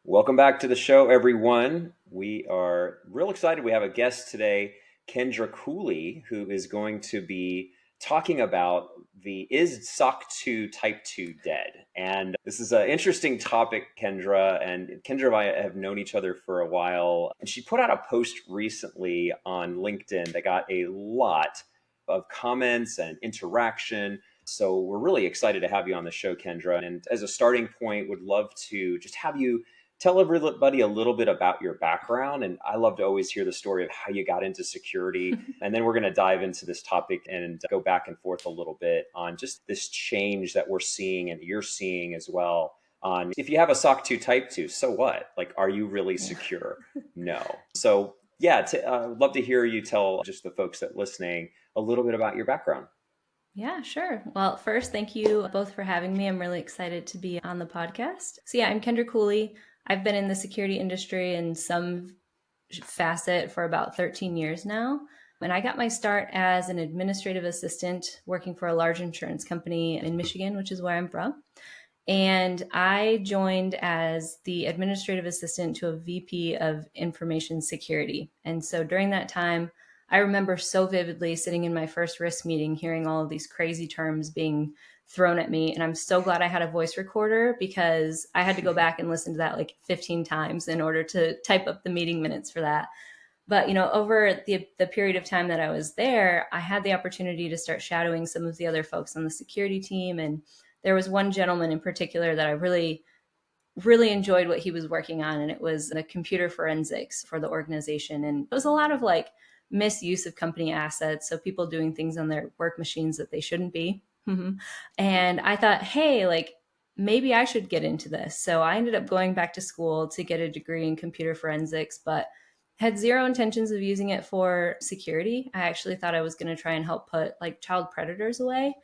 Welcome back to the show, everyone. We are real excited. We have a guest today, Kendra Cooley, who is going to be talking about the is SOC2 Type 2 dead? And this is an interesting topic, Kendra. And Kendra and I have known each other for a while. And she put out a post recently on LinkedIn that got a lot of comments and interaction. So we're really excited to have you on the show, Kendra. And as a starting point, would love to just have you tell everybody a little bit about your background. And I love to always hear the story of how you got into security. And then we're going to dive into this topic and go back and forth a little bit on just this change that we're seeing and you're seeing as well. On if you have a SOC 2 Type 2, so what? Like, are you really secure? No. So yeah, love to hear you tell just the folks that listening a little bit about your background. Yeah, sure. Well, first, thank you both for having me. I'm really excited to be on the podcast. So yeah, I'm Kendra Cooley. I've been in the security industry in some facet for about 13 years now. And I got my start as an administrative assistant working for a large insurance company in Michigan, which is where I'm from. And I joined as the administrative assistant to a VP of information security. And so during that time, I remember so vividly sitting in my first risk meeting, hearing all of these crazy terms being thrown at me. And I'm so glad I had a voice recorder because I had to go back and listen to that like 15 times in order to type up the meeting minutes for that. But, over the period of time that I was there, I had the opportunity to start shadowing some of the other folks on the security team. And there was one gentleman in particular that I really, really enjoyed what he was working on. And it was the computer forensics for the organization. And it was a lot of like misuse of company assets. So people doing things on their work machines that they shouldn't be. And I thought, hey, like maybe I should get into this. So I ended up going back to school to get a degree in computer forensics, but had zero intentions of using it for security. I actually thought I was going to try and help put like child predators away,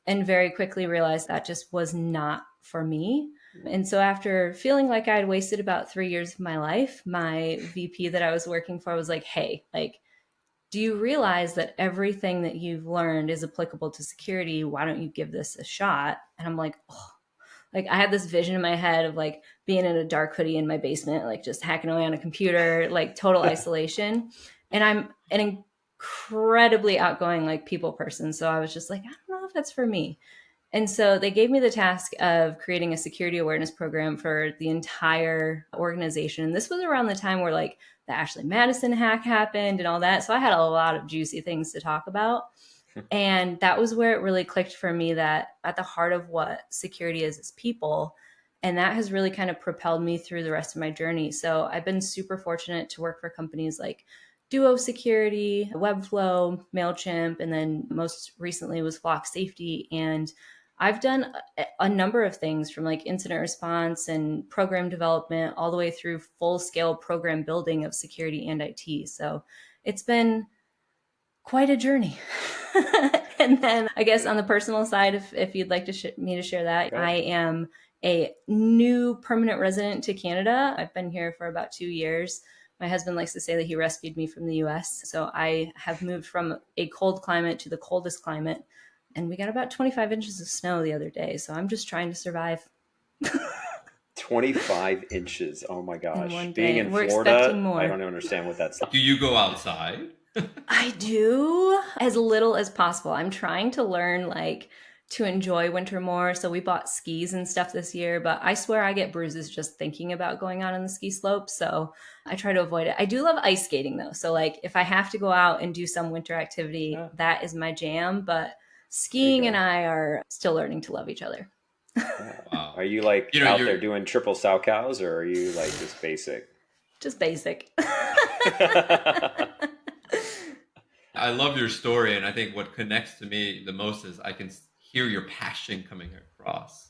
and very quickly realized that just was not for me. And so after feeling like I had wasted about 3 years of my life, my VP that I was working for was like, hey, like, do you realize that everything that you've learned is applicable to security? Why don't you give this a shot? And I'm like, oh, like I had this vision in my head of like being in a dark hoodie in my basement, like just hacking away on a computer, like total isolation. And I'm an incredibly outgoing, like people person. So I was just like, I don't know if that's for me. And so they gave me the task of creating a security awareness program for the entire organization. And this was around the time where like the Ashley Madison hack happened and all that. So I had a lot of juicy things to talk about. And that was where it really clicked for me that at the heart of what security is people. And that has really kind of propelled me through the rest of my journey. So I've been super fortunate to work for companies like Duo Security, Webflow, MailChimp, and then most recently was Flock Safety. And I've done a number of things from like incident response and program development all the way through full scale program building of security and IT. So it's been quite a journey. And then I guess on the personal side, if you'd like to me to share that, Okay. I am a new permanent resident to Canada. I've been here for about 2 years. My husband likes to say that he rescued me from the US. So I have moved from a cold climate to the coldest climate. And we got about 25 inches of snow the other day. So I'm just trying to survive. 25 inches. Oh my gosh. Being in Florida, I don't understand what that's like. Do you go outside? I do, as little as possible. I'm trying to learn like to enjoy winter more. So we bought skis and stuff this year, but I swear I get bruises just thinking about going out on the ski slope. So I try to avoid it. I do love ice skating though. So like if I have to go out and do some winter activity, that is my jam. But skiing and I are still learning to love each other. Wow. Are you like out there doing triple sow cows, or are you like just basic? Just basic. I love your story, and I think what connects to me the most is I can hear your passion coming across,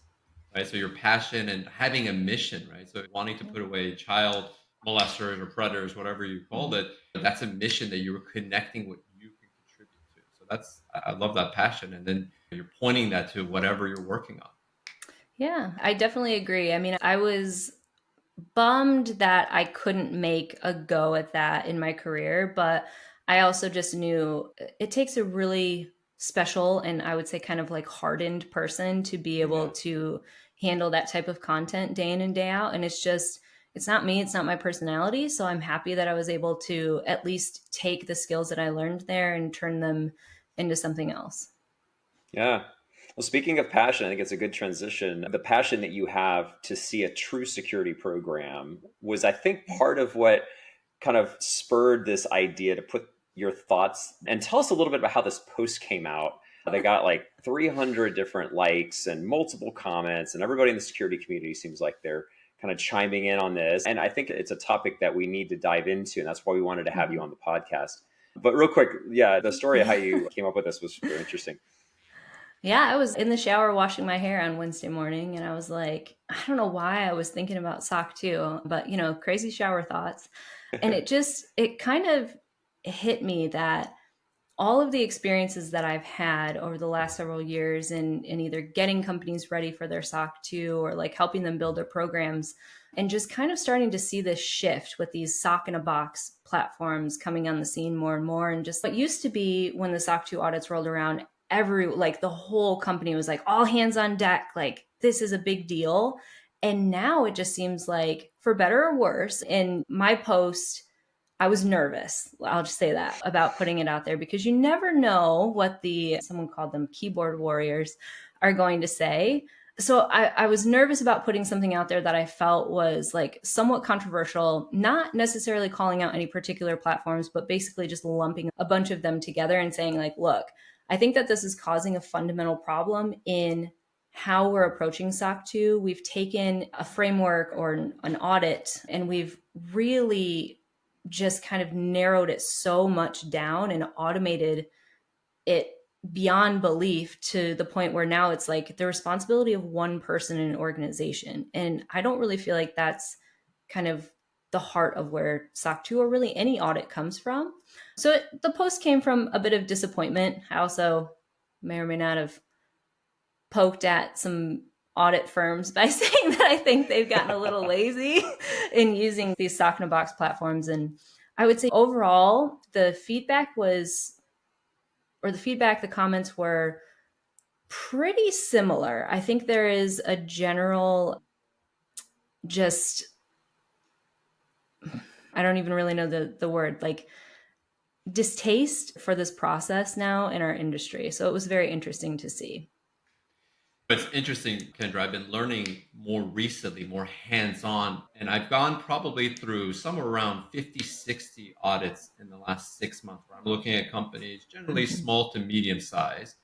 right? So your passion and having a mission, right? So wanting to put away child molesters or predators, whatever you called it, that's a mission that you were connecting what you can contribute to. So I love that passion. And then you're pointing that to whatever you're working on. Yeah, I definitely agree. I mean, I was bummed that I couldn't make a go at that in my career, but I also just knew it takes a really special and I would say kind of like hardened person to be able to handle that type of content day in and day out. And it's not me, it's not my personality. So I'm happy that I was able to at least take the skills that I learned there and turn them into something else. Yeah. Well, speaking of passion, I think it's a good transition. The passion that you have to see a true security program was, I think, part of what kind of spurred this idea to put your thoughts and tell us a little bit about how this post came out. They got like 300 different likes and multiple comments, and everybody in the security community seems like they're kind of chiming in on this. And I think it's a topic that we need to dive into, and that's why we wanted to have you on the podcast. But real quick, yeah, the story of how you came up with this was very interesting. Yeah, I was in the shower washing my hair on Wednesday morning, and I was like, I don't know why I was thinking about SOC 2, but crazy shower thoughts. And it kind of hit me that all of the experiences that I've had over the last several years in either getting companies ready for their SOC 2 or like helping them build their programs, and just kind of starting to see this shift with these SOC-in-a-box platforms coming on the scene more and more. And just what used to be when the SOC 2 audits rolled around, the whole company was like all hands on deck, like this is a big deal. And now it just seems like, for better or worse, in my post, I was nervous, I'll just say that, about putting it out there, because you never know what someone called them keyboard warriors, are going to say. So I was nervous about putting something out there that I felt was like somewhat controversial, not necessarily calling out any particular platforms, but basically just lumping a bunch of them together and saying like, look, I think that this is causing a fundamental problem in how we're approaching SOC 2. We've taken a framework or an audit, and we've really just kind of narrowed it so much down and automated it beyond belief, to the point where now it's like the responsibility of one person in an organization. And I don't really feel like that's kind of the heart of where SOC 2 or really any audit comes from. So the post came from a bit of disappointment. I also may or may not have poked at some audit firms by saying that I think they've gotten a little lazy in using these SOC-in-a-box platforms. And I would say overall, the comments were pretty similar. I think there is a general I don't even really know the word, like distaste for this process now in our industry. So it was very interesting to see. It's interesting, Kendra. I've been learning more recently, more hands-on, and I've gone probably through somewhere around 50, 60 audits in the last 6 months, where I'm looking at companies, generally small to medium size,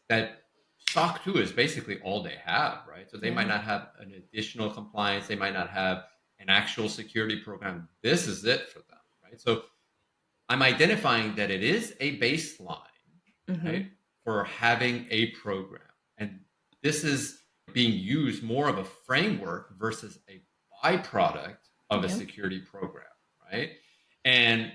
that SOC 2 is basically all they have, right? So they might not have an additional compliance. They might not have an actual security program. This is it for them, right? So I'm identifying that it is a baseline, right, for having a program. And this is being used more of a framework versus a byproduct of a security program, right? And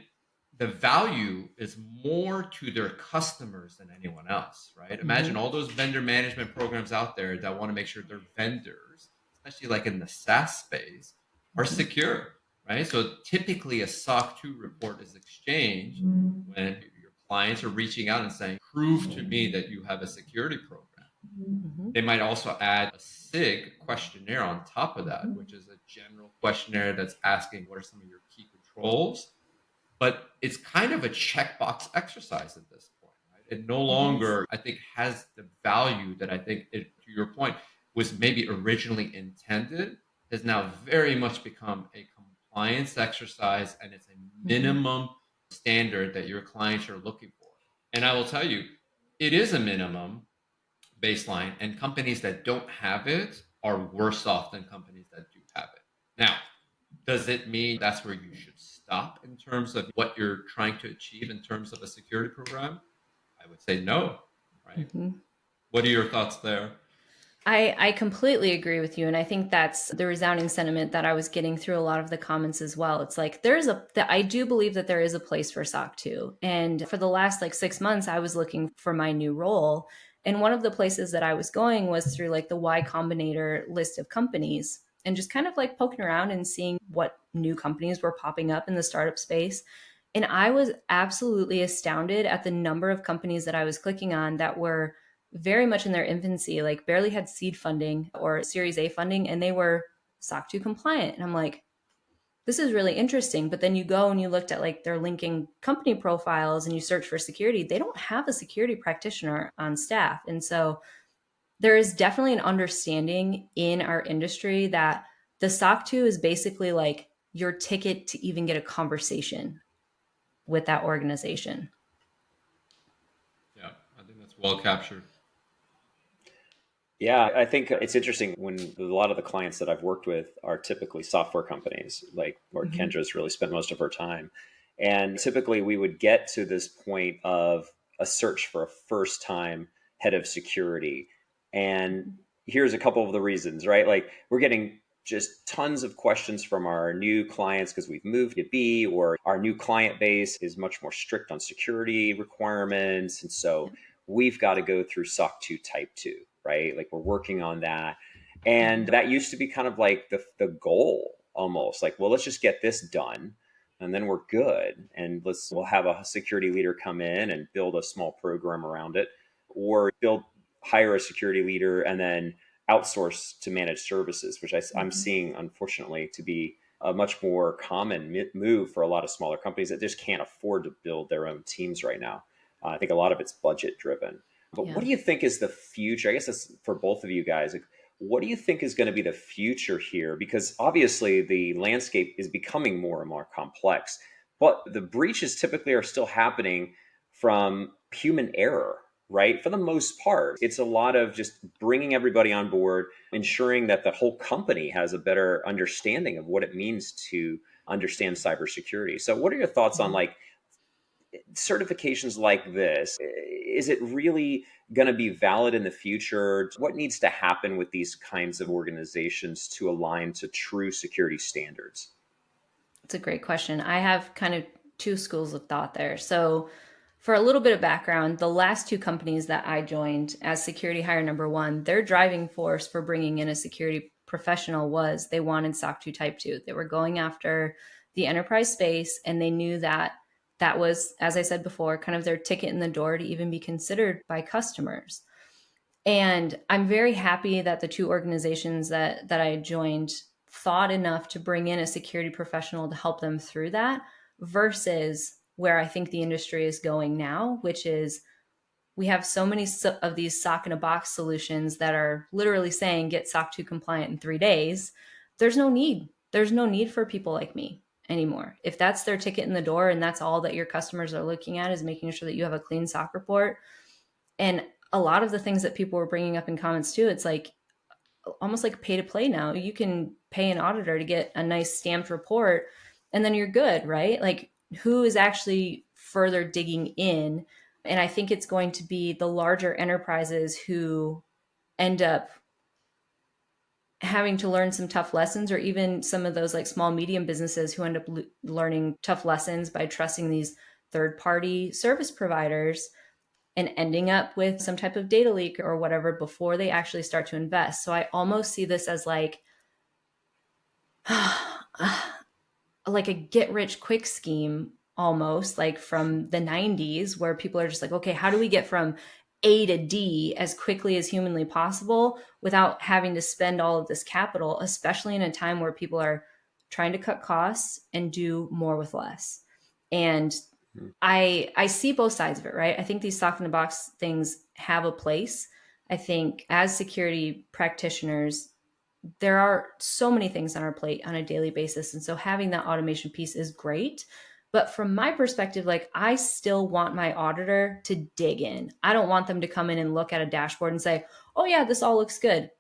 the value is more to their customers than anyone else, right? Imagine all those vendor management programs out there that want to make sure their vendors, especially like in the SaaS space, are secure, right? So typically a SOC 2 report is exchanged when your clients are reaching out and saying, prove to me that you have a security program. They might also add a SIG questionnaire on top of that, which is a general questionnaire that's asking what are some of your key controls. But it's kind of a checkbox exercise at this point, right? It no longer, I think, has the value that I think, to your point, was maybe originally intended, has now very much become a compliance exercise, and it's a minimum standard that your clients are looking for. And I will tell you, it is a minimum baseline, and companies that don't have it are worse off than companies that do have it. Now, does it mean that's where you should stop in terms of what you're trying to achieve in terms of a security program? I would say no, right? What are your thoughts there? I completely agree with you. And I think that's the resounding sentiment that I was getting through a lot of the comments as well. It's like, I do believe that there is a place for SOC 2. And for the last 6 months, I was looking for my new role. And one of the places that I was going was through the Y Combinator list of companies, and just kind of poking around and seeing what new companies were popping up in the startup space. And I was absolutely astounded at the number of companies that I was clicking on that were very much in their infancy, barely had seed funding or Series A funding, and they were SOC 2 compliant. And I'm like, this is really interesting. But then you go and you looked at like their linking company profiles and you search for security. They don't have a security practitioner on staff. And so there is definitely an understanding in our industry that the SOC 2 is basically like your ticket to even get a conversation with that organization. Yeah, I think that's well captured. Yeah, I think it's interesting when a lot of the clients that I've worked with are typically software companies, like where Kendra's really spent most of her time. And typically we would get to this point of a search for a first time head of security. And here's a couple of the reasons, right? Like we're getting just tons of questions from our new clients because we've moved to B, or our new client base is much more strict on security requirements. And so we've got to go through SOC 2 Type 2, right? Like we're working on that. And that used to be kind of like the goal almost like, well, let's just get this done and then we're good. And we'll have a security leader come in and build a small program around it, or hire a security leader and then outsource to managed services, which I'm seeing, unfortunately, to be a much more common move for a lot of smaller companies that just can't afford to build their own teams right now. I think a lot of it's budget driven. But what do you think is the future? I guess that's for both of you guys. Like, what do you think is going to be the future here? Because obviously the landscape is becoming more and more complex, but the breaches typically are still happening from human error, right? For the most part, it's a lot of just bringing everybody on board, ensuring that the whole company has a better understanding of what it means to understand cybersecurity. So what are your thoughts on like certifications like this? Is it really going to be valid in the future? What needs to happen with these kinds of organizations to align to true security standards? It's a great question. I have kind of two schools of thought there. So for a little bit of background, the last two companies that I joined as security hire number one, their driving force for bringing in a security professional was they wanted SOC 2 Type 2. They were going after the enterprise space, and they knew that that was, as I said before, kind of their ticket in the door to even be considered by customers. And I'm very happy that the two organizations that I joined thought enough to bring in a security professional to help them through that, versus where I think the industry is going now, which is we have so many of these SOC-in-a-box solutions that are literally saying get SOC 2 compliant in 3 days. There's no need. There's no need for people like me anymore. If that's their ticket in the door and that's all that your customers are looking at is making sure that you have a clean SOC report. And a lot of the things that people were bringing up in comments too, it's like almost like pay to play now. You can pay an auditor to get a nice stamped report and then you're good, right? Like who is actually further digging in? And I think it's going to be the larger enterprises who end up having to learn some tough lessons, or even some of those like small, medium businesses who end up learning tough lessons by trusting these third-party service providers and ending up with some type of data leak or whatever before they actually start to invest. So I almost see this as like a get rich quick scheme, almost like from the 90s, where people are just like, okay, how do we get from A to D as quickly as humanly possible without having to spend all of this capital, especially in a time where people are trying to cut costs and do more with less. And I see both sides of it, right? I think these SOC-in-a-box things have a place. I think as security practitioners, there are so many things on our plate on a daily basis. And so having that automation piece is great. But from my perspective, like I still want my auditor to dig in. I don't want them to come in and look at a dashboard and say, oh yeah, this all looks good.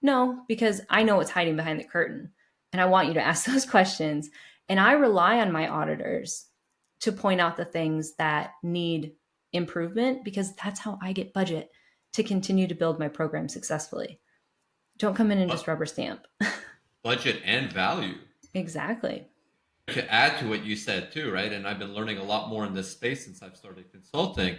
No, because I know what's hiding behind the curtain. And I want you to ask those questions. And I rely on my auditors to point out the things that need improvement, because that's how I get budget to continue to build my program successfully. Don't come in and just rubber stamp. Budget and value. Exactly. To add to what you said too, right? And I've been learning a lot more in this space since I've started consulting.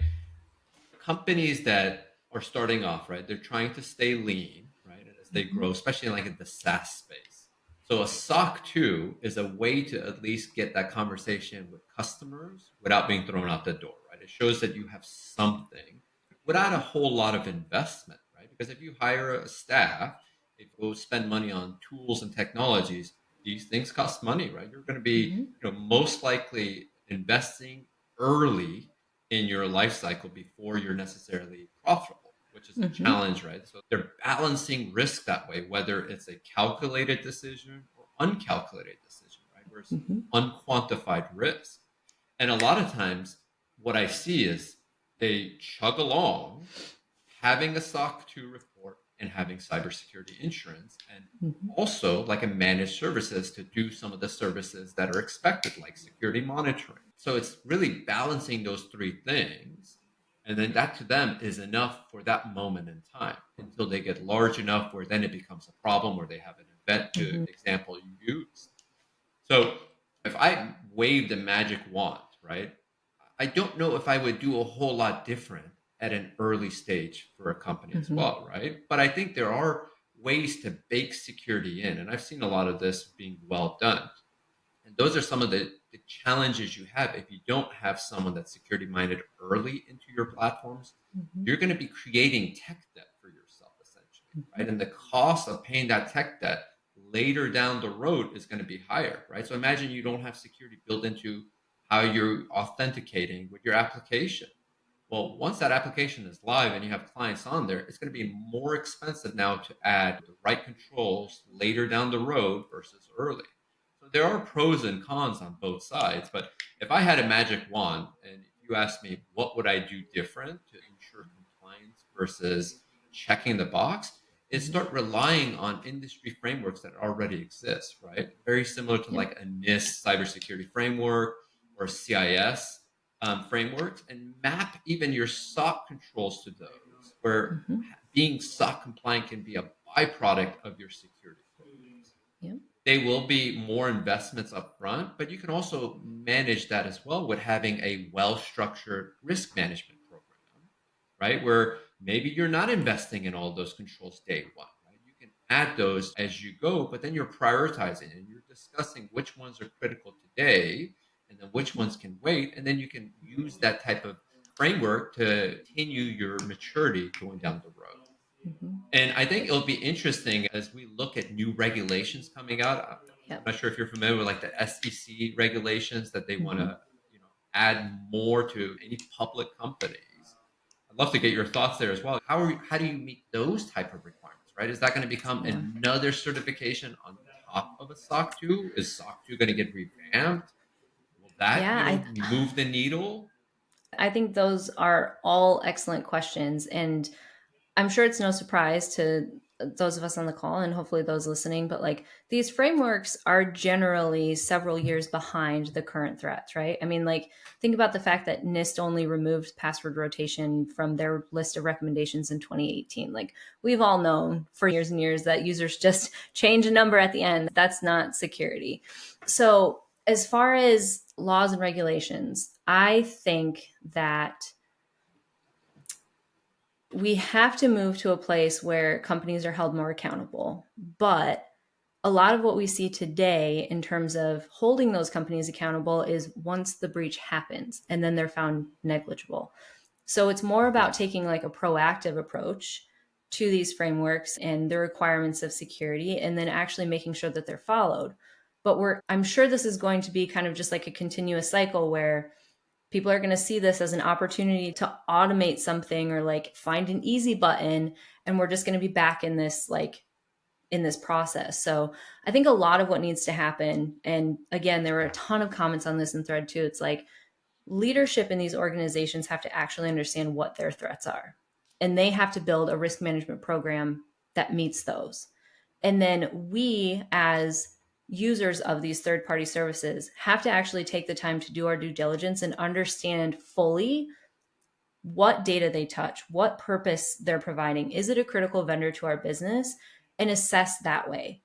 Companies that are starting off, right? They're trying to stay lean, right? As they grow, especially like in the SaaS space. So a SOC 2 is a way to at least get that conversation with customers without being thrown out the door, right? It shows that you have something without a whole lot of investment, right? Because if you hire a staff, if you spend money on tools and technologies, these things cost money, right? You're going to be, Mm-hmm. most likely investing early in your life cycle before you're necessarily profitable, which is a Mm-hmm. challenge, right? So they're balancing risk that way, whether it's a calculated decision or uncalculated decision, right? Where it's Mm-hmm. unquantified risk. And a lot of times, what I see is they chug along, having a SOC 2 report and having cybersecurity insurance, and Mm-hmm. also like a managed services to do some of the services that are expected, like security monitoring. So it's really balancing those three things. And then that to them is enough for that moment in time until they get large enough where then it becomes a problem where they have an event to Mm-hmm. example you used. So if I waved a magic wand, right, I don't know if I would do a whole lot different at an early stage for a company as Mm-hmm. well, right? But I think there are ways to bake security in, and I've seen a lot of this being well done. And those are some of the challenges you have if you don't have someone that's security minded early into your platforms. Mm-hmm. You're going to be creating tech debt for yourself, essentially, Mm-hmm. right? And the cost of paying that tech debt later down the road is going to be higher, right? So imagine you don't have security built into how you're authenticating with your application. Well, once that application is live and you have clients on there, it's going to be more expensive now to add the right controls later down the road versus early. So there are pros and cons on both sides. But if I had a magic wand and if you asked me what would I do different to ensure compliance versus checking the box, is Mm-hmm. start relying on industry frameworks that already exist, right? Very similar to Yep. like a NIST cybersecurity framework or CIS frameworks, and map even your SOC controls to those, where Mm-hmm. being SOC compliant can be a byproduct of your security focus. Yep. They will be more investments up front, but you can also manage that as well with having a well structured risk management program, right? Where maybe you're not investing in all those controls day one, right? You can add those as you go, but then you're prioritizing and you're discussing which ones are critical today and then which ones can wait. And then you can use that type of framework to continue your maturity going down the road. Mm-hmm. And I think it'll be interesting as we look at new regulations coming out. I'm Yep. not sure if you're familiar with like the SEC regulations that they want Mm-hmm. to, add more to any public companies. I'd love to get your thoughts there as well. How do you meet those type of requirements, right? Is that going to become Yeah. another certification on top of a SOC 2? Is SOC 2 going to get revamped? Will that, Yeah. move the needle? I think those are all excellent questions. And I'm sure it's no surprise to those of us on the call and hopefully those listening, but like these frameworks are generally several years behind the current threats, right? I mean, like think about the fact that NIST only removed password rotation from their list of recommendations in 2018. Like we've all known for years and years that users just change a number at the end. That's not security. So as far as laws and regulations, I think that we have to move to a place where companies are held more accountable. But a lot of what we see today in terms of holding those companies accountable is once the breach happens and then they're found negligible. So it's more about taking like a proactive approach to these frameworks and the requirements of security and then actually making sure that they're followed. But I'm sure this is going to be kind of just like a continuous cycle where people are going to see this as an opportunity to automate something or like find an easy button. And we're just going to be back in this, like in this process. So I think a lot of what needs to happen, and again, there were a ton of comments on this in thread too. It's like leadership in these organizations have to actually understand what their threats are. And they have to build a risk management program that meets those. And then we as users of these third-party services have to actually take the time to do our due diligence and understand fully what data they touch, what purpose they're providing. Is it a critical vendor to our business? And assess that way.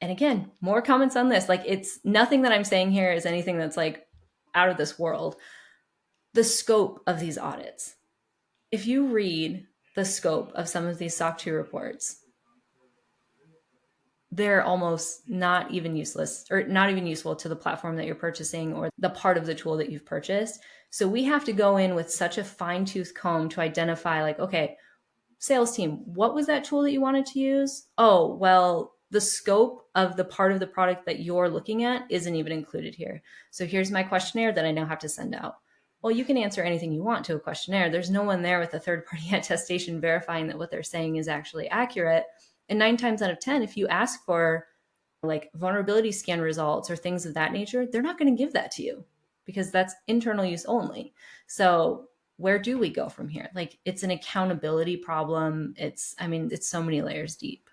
And again, more comments on this. Like it's nothing that I'm saying here is anything that's like out of this world. The scope of these audits. If you read the scope of some of these SOC 2 reports, they're almost not even useless or not even useful to the platform that you're purchasing or the part of the tool that you've purchased. So we have to go in with such a fine-tooth comb to identify like, okay, sales team, what was that tool that you wanted to use? Oh, well, the scope of the part of the product that you're looking at isn't even included here. So here's my questionnaire that I now have to send out. Well, you can answer anything you want to a questionnaire. There's no one there with a third-party attestation verifying that what they're saying is actually accurate. And 9 times out of 10, if you ask for like vulnerability scan results or things of that nature, they're not going to give that to you because that's internal use only. So where do we go from here? Like, it's an accountability problem. It's so many layers deep.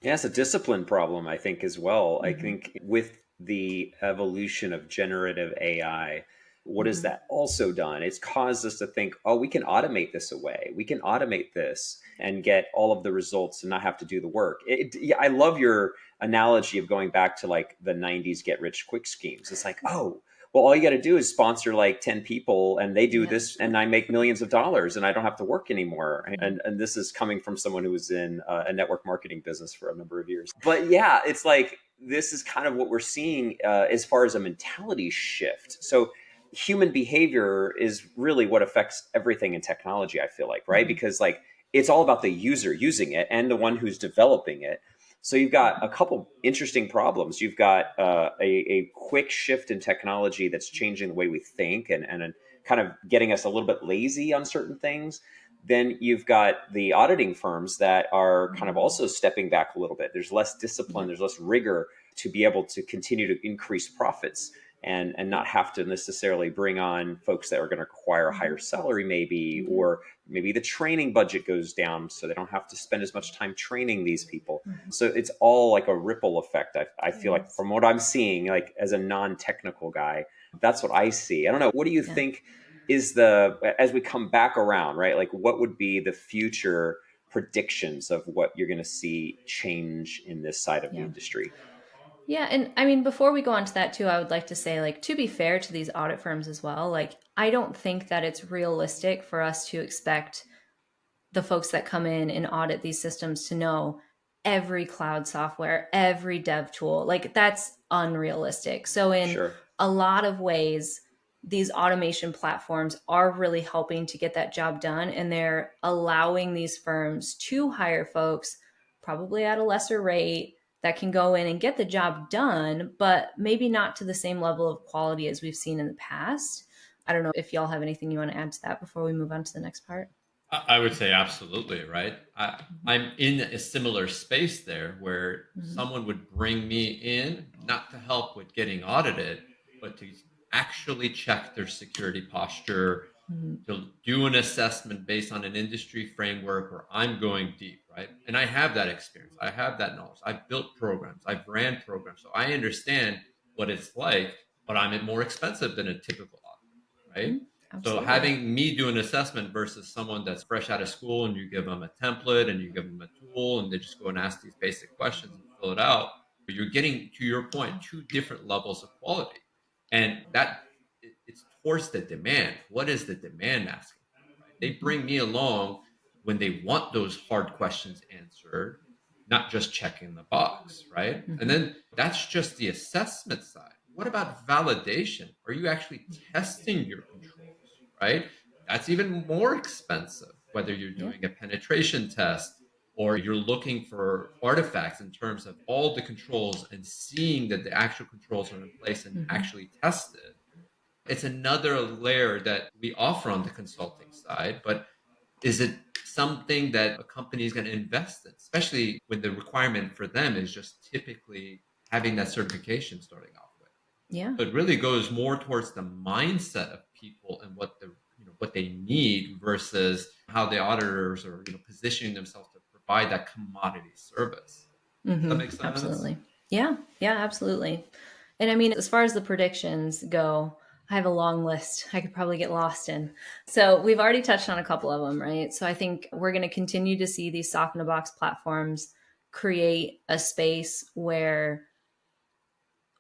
Yeah, it's a discipline problem, I think, as well. I think with the evolution of generative AI, what has that also done? It's caused us to think, oh, we can automate this away. We can automate this and get all of the results and not have to do the work. Yeah, I love your analogy of going back to like the 90s get rich quick schemes. It's like, oh, well, all you got to do is sponsor like 10 people and they do this and I make millions of dollars and I don't have to work anymore. And this is coming from someone who was in a network marketing business for a number of years. But yeah, it's like, this is kind of what we're seeing as far as a mentality shift. So human behavior is really what affects everything in technology, I feel like, right? Because like, it's all about the user using it and the one who's developing it. So you've got a couple interesting problems. You've got a quick shift in technology that's changing the way we think and kind of getting us a little bit lazy on certain things. Then you've got the auditing firms that are kind of also stepping back a little bit. There's less discipline, there's less rigor to be able to continue to increase profits and not have to necessarily bring on folks that are going to require a higher salary maybe, or maybe the training budget goes down so they don't have to spend as much time training these people. So it's all like a ripple effect. I feel like from what I'm seeing, like as a non-technical guy, that's what I see. I don't know. What do you think is as we come back around, right? Like what would be the future predictions of what you're going to see change in this side of the industry? Yeah. And I mean, before we go on to that too, I would like to say, like, to be fair to these audit firms as well, like, I don't think that it's realistic for us to expect the folks that come in and audit these systems to know every cloud software, every dev tool. Like, that's unrealistic. So in a lot of ways, these automation platforms are really helping to get that job done. And they're allowing these firms to hire folks probably at a lesser rate that can go in and get the job done, but maybe not to the same level of quality as we've seen in the past. I don't know if y'all have anything you want to add to that before we move on to the next part. I would say absolutely, right? I'm in a similar space there where someone would bring me in, not to help with getting audited, but to actually check their security posture, to do an assessment based on an industry framework where I'm going deep, right? And I have that experience. I have that knowledge. I've built programs. I've ran programs. So I understand what it's like, but I'm more expensive than a typical auditor, right? So having me do an assessment versus someone that's fresh out of school and you give them a template and you give them a tool and they just go and ask these basic questions and fill it out, you're getting, to your point, 2 different levels of quality. And that it's towards the demand. What is the demand asking for, right? They bring me along when they want those hard questions answered, not just checking the box, right? And then that's just the assessment side. What about validation? Are you actually testing your controls, right? That's even more expensive, whether you're doing a penetration test or you're looking for artifacts in terms of all the controls and seeing that the actual controls are in place and actually tested. It's another layer that we offer on the consulting side, but is it something that a company is going to invest in, especially when the requirement for them is just typically having that certification starting off with? Yeah. So it really goes more towards the mindset of people and what they need versus how the auditors are positioning themselves to provide that commodity service. Does that make sense? Absolutely. Yeah, absolutely. And I mean, as far as the predictions go, I have a long list I could probably get lost in. So we've already touched on a couple of them, right? So I think we're going to continue to see these SOC-in-a-box platforms create a space where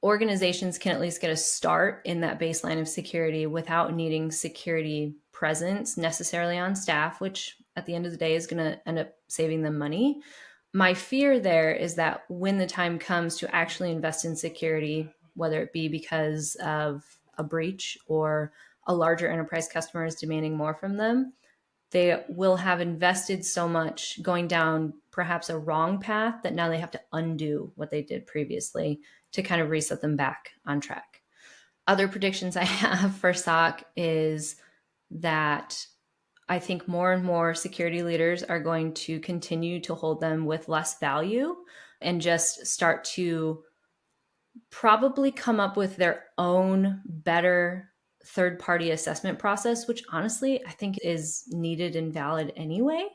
organizations can at least get a start in that baseline of security without needing security presence necessarily on staff, which at the end of the day is going to end up saving them money. My fear there is that when the time comes to actually invest in security, whether it be because of a breach or a larger enterprise customer is demanding more from them, they will have invested so much going down perhaps a wrong path that now they have to undo what they did previously to kind of reset them back on track. Other predictions I have for SOC is that I think more and more security leaders are going to continue to hold them with less value and just start to probably come up with their own better third-party assessment process, which honestly I think is needed and valid anyway.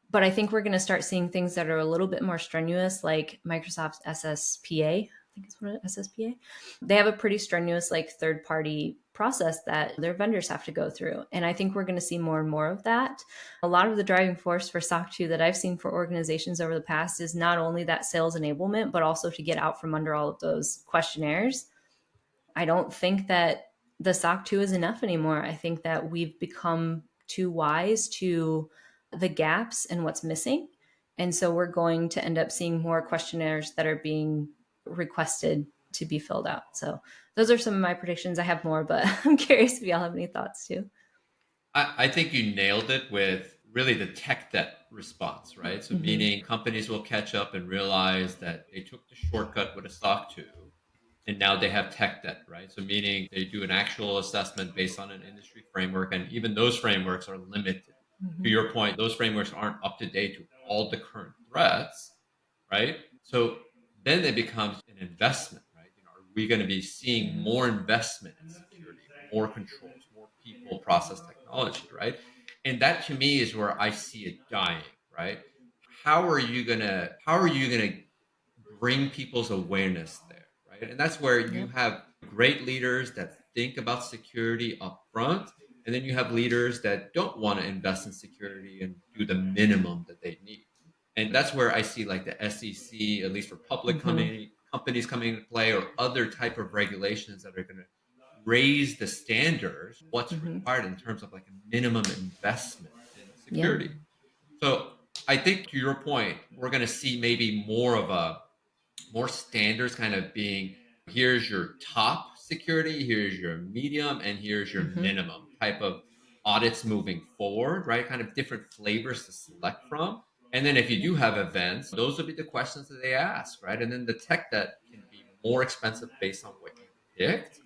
But I think we're going to start seeing things that are a little bit more strenuous, like Microsoft's SSPA. I think it's what SSPA. They have a pretty strenuous like third-party process that their vendors have to go through. And I think we're going to see more and more of that. A lot of the driving force for SOC 2 that I've seen for organizations over the past is not only that sales enablement, but also to get out from under all of those questionnaires. I don't think that the SOC 2 is enough anymore. I think that we've become too wise to the gaps and what's missing. And so we're going to end up seeing more questionnaires that are being requested to be filled out. So those are some of my predictions. I have more, but I'm curious if y'all have any thoughts too. I think you nailed it with really the tech debt response, right? So meaning companies will catch up and realize that they took the shortcut with a SOC 2 and now they have tech debt, right? So meaning they do an actual assessment based on an industry framework, and even those frameworks are limited. To your point, those frameworks aren't up to date to all the current threats, right? So then it becomes an investment, right? Are we going to be seeing more investment in security, more controls, more people, process, technology, right? And that to me is where I see it dying, right? How are you gonna bring people's awareness there, right? And that's where you have great leaders that think about security up front, and then you have leaders that don't want to invest in security and do the minimum that they need. And that's where I see like the SEC, at least for public companies coming into play, or other type of regulations that are going to raise the standards, what's required in terms of like a minimum investment in security. So I think to your point, we're going to see maybe more standards kind of being, here's your top security, here's your medium, and here's your minimum type of audits moving forward, right? Kind of different flavors to select from. And then if you do have events, those will be the questions that they ask, right? And then the tech debt can be more expensive based on what you picked.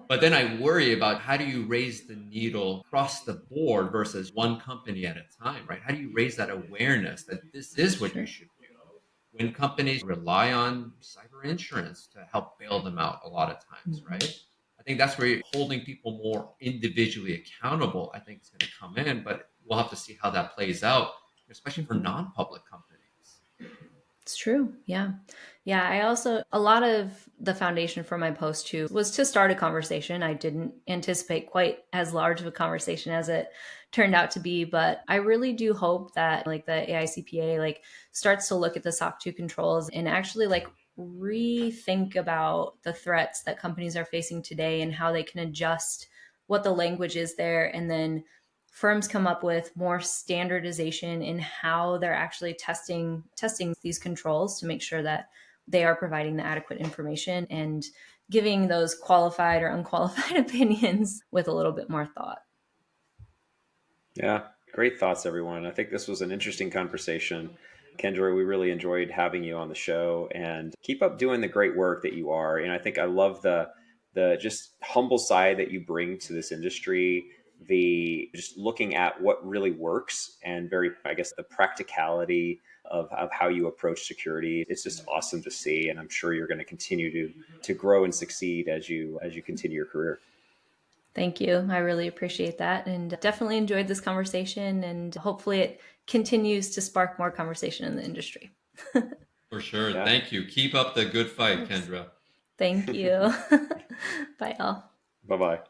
But then I worry about how do you raise the needle across the board versus one company at a time, right? How do you raise that awareness that this is what you should do? When companies rely on cyber insurance to help bail them out a lot of times, right? I think that's where you're holding people more individually accountable, I think is going to come in, but we'll have to see how that plays out, especially for non-public companies. It's true. Yeah. A lot of the foundation for my post too was to start a conversation. I didn't anticipate quite as large of a conversation as it turned out to be, but I really do hope that like the AICPA like starts to look at the SOC 2 controls and actually like rethink about the threats that companies are facing today and how they can adjust what the language is there, and then firms come up with more standardization in how they're actually testing these controls to make sure that they are providing the adequate information and giving those qualified or unqualified opinions with a little bit more thought. Yeah, great thoughts, everyone. I think this was an interesting conversation. Kendra, we really enjoyed having you on the show, and keep up doing the great work that you are. And I think I love the just humble side that you bring to this industry, the just looking at what really works, and the practicality of how you approach security. It's just awesome to see. And I'm sure you're going to continue to grow and succeed as you continue your career. Thank you. I really appreciate that, and definitely enjoyed this conversation, and hopefully it continues to spark more conversation in the industry. For sure. Yeah. Thank you. Keep up the good fight, Thanks. Kendra. Thank you. Bye, all. Bye-bye.